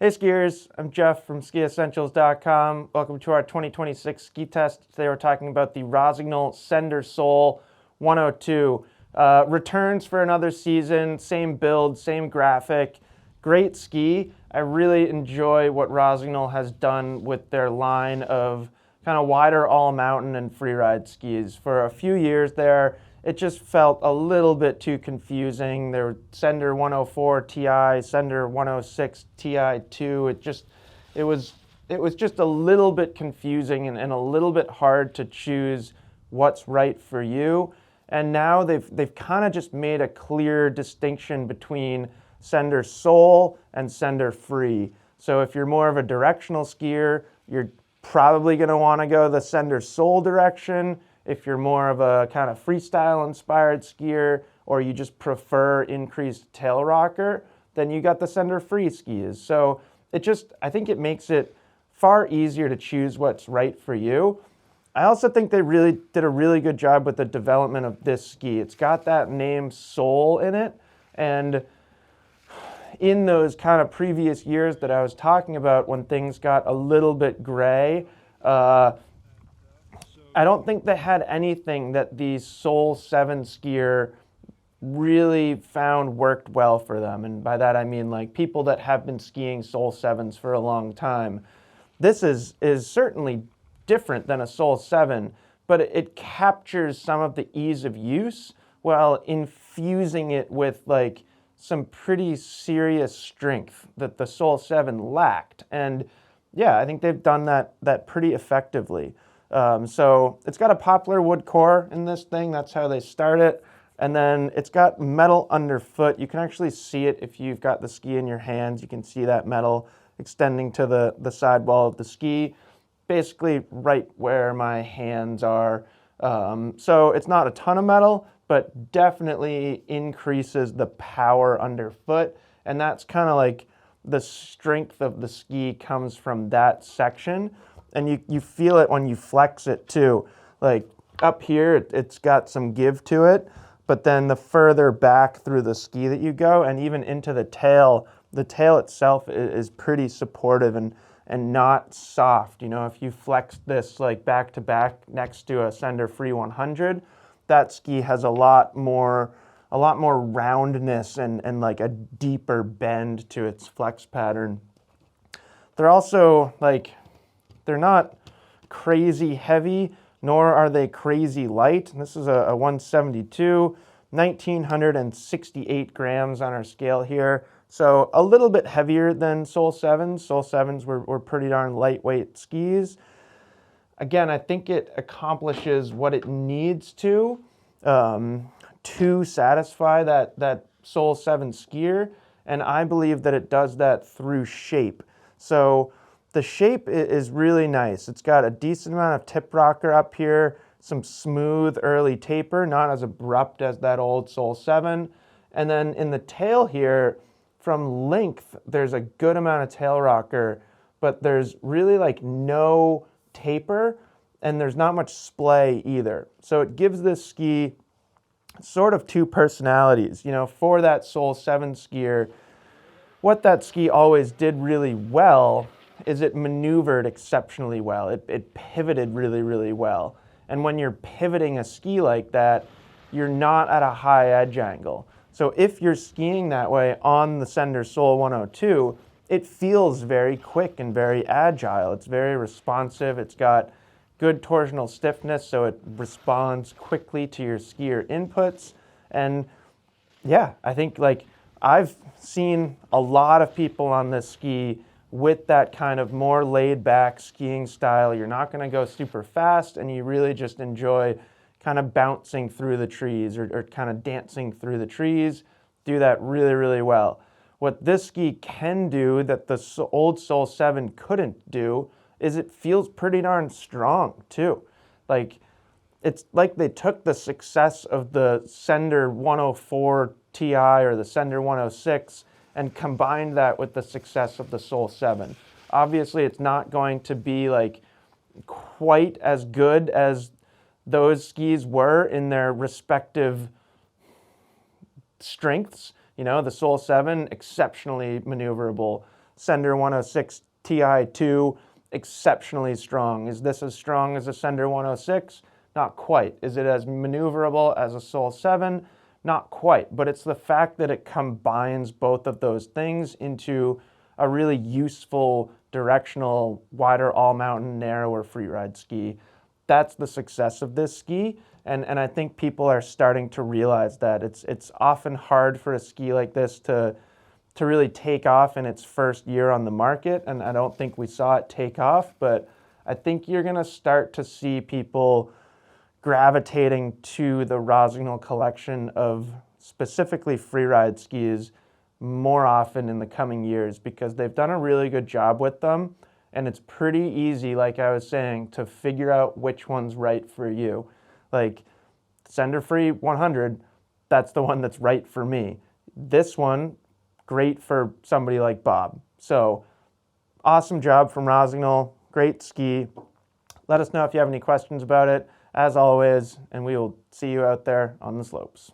Hey skiers, I'm Jeff from SkiEssentials.com. Welcome to our 2026 ski test. Today we're talking about the Rossignol Sender Sole 102. Returns for another season, same build, same graphic, great ski. I really enjoy what Rossignol has done with their line of kind of wider all-mountain and freeride skis. For a few years there, it just felt a little bit too confusing. There were Sender 104 Ti, Sender 106 Ti2. It was just a little bit confusing and a little bit hard to choose what's right for you. And now they've kind of just made a clear distinction between Sender Sole and Sender Free. So if you're more of a directional skier, you're probably going to want to go the Sender Sole direction. If you're more of a kind of freestyle inspired skier, or you just prefer increased tail rocker, then you got the Sender Free skis. So I think it makes it far easier to choose what's right for you. I also think they really did a really good job with the development of this ski. It's got that name Sole in it, and in those kind of previous years that I was talking about when things got a little bit gray, I don't think they had anything that the Sole 7 skier really found worked well for them. And by that I mean like people that have been skiing Sole 7s for a long time. This is certainly different than a Sole 7, but it captures some of the ease of use while infusing it with like some pretty serious strength that the Sole 7 lacked. And yeah, I think they've done that pretty effectively. So it's got a poplar wood core in this thing. That's how they start it. And then it's got metal underfoot. You can actually see it if you've got the ski in your hands. You can see that metal extending to the sidewall of the ski, basically right where my hands are. So it's not a ton of metal, but definitely increases the power underfoot. And that's kind of like the strength of the ski comes from that section. And you feel it when you flex it too. Like up here, it's got some give to it, but then the further back through the ski that you go and even into the tail itself is pretty supportive and not soft. You know, if you flex this like back to back next to a Sender Free 100, that ski has a lot more roundness and like a deeper bend to its flex pattern. They're also like, they're not crazy heavy, nor are they crazy light. This is a 172, 1,968 grams on our scale here. So a little bit heavier than Sole 7s. Sole 7s were pretty darn lightweight skis. Again, I think it accomplishes what it needs to satisfy that Sole 7 skier, and I believe that it does that through shape. So the shape is really nice. It's got a decent amount of tip rocker up here, some smooth early taper, not as abrupt as that old Sole 7. And then in the tail here, from length, there's a good amount of tail rocker, but there's really like no taper, and there's not much splay either. So it gives this ski sort of two personalities. You know, for that Sole 7 skier, what that ski always did really well is it maneuvered exceptionally well. It pivoted really, really well. And when you're pivoting a ski like that, you're not at a high edge angle. So if you're skiing that way on the Sender Sole 102, it feels very quick and very agile. It's very responsive. It's got good torsional stiffness, so it responds quickly to your skier inputs. And yeah, I think like I've seen a lot of people on this ski with that kind of more laid back skiing style. You're not going to go super fast, and you really just enjoy kind of bouncing through the trees or kind of dancing through the trees. Do that really, really well. What this ski can do that the old Sole 7 couldn't do is it feels pretty darn strong too. Like it's like they took the success of the Sender 104 Ti or the Sender 106 and combined that with the success of the Sole 7. Obviously, it's not going to be like quite as good as those skis were in their respective strengths. You know, the Sole 7, exceptionally maneuverable. Sender 106 Ti2, exceptionally strong. Is this as strong as a Sender 106? Not quite. Is it as maneuverable as a Soul 7? Not quite, but it's the fact that it combines both of those things into a really useful, directional, wider all-mountain, narrower freeride ski. That's the success of this ski, and I think people are starting to realize that. It's often hard for a ski like this to really take off in its first year on the market, and I don't think we saw it take off, but I think you're gonna start to see people gravitating to the Rossignol collection of specifically freeride skis more often in the coming years, because they've done a really good job with them, and it's pretty easy, like I was saying, to figure out which one's right for you. Like Sender Free 100, that's the one that's right for me. This one, great for somebody like Bob. So awesome job from Rossignol, great ski. Let us know if you have any questions about it, as always, and we will see you out there on the slopes.